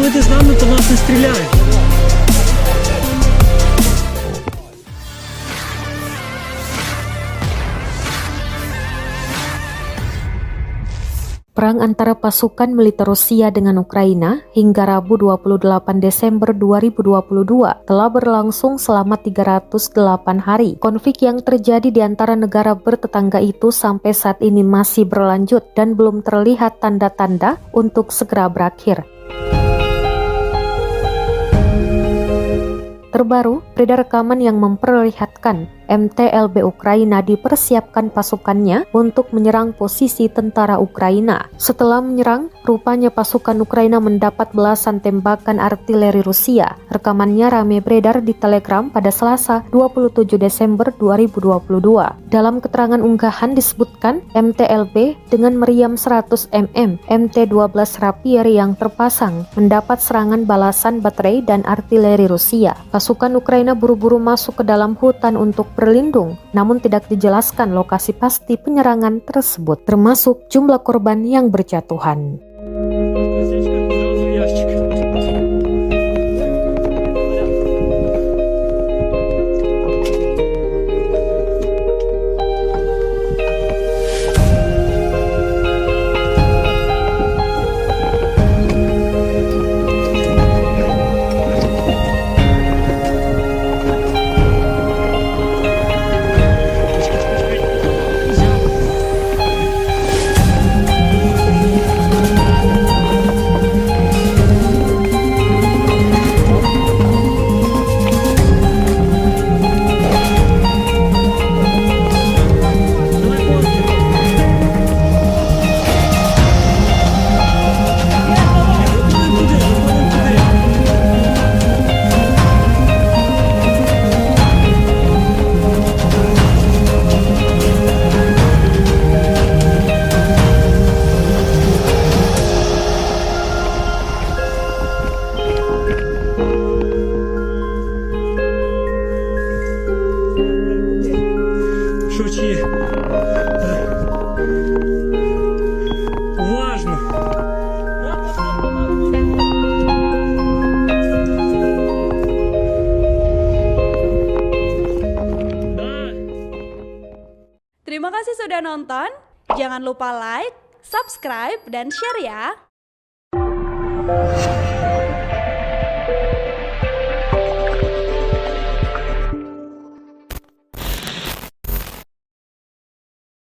будете з нами, то нас не стріляють. Perang antara pasukan militer Rusia dengan Ukraina hingga Rabu 28 Desember 2022 telah berlangsung selama 308 hari. Konflik yang terjadi di antara negara bertetangga itu sampai saat ini masih berlanjut dan belum terlihat tanda-tanda untuk segera berakhir. Terbaru, beredar rekaman yang memperlihatkan MTLB Ukraina dipersiapkan pasukannya untuk menyerang posisi tentara Ukraina. Setelah menyerang, rupanya pasukan Ukraina mendapat belasan tembakan artileri Rusia. Rekamannya ramai beredar di Telegram pada Selasa 27 Desember 2022. Dalam keterangan unggahan disebutkan MTLB dengan meriam 100 mm MT-12 Rapier yang terpasang mendapat serangan balasan baterai dan artileri Rusia. Pasukan Ukraina buru-buru masuk ke dalam hutan untuk berlindung, namun tidak dijelaskan lokasi pasti penyerangan tersebut, termasuk jumlah korban yang berjatuhan. Шучи. Уважно. Terima kasih sudah nonton. Jangan lupa like, subscribe, dan share ya.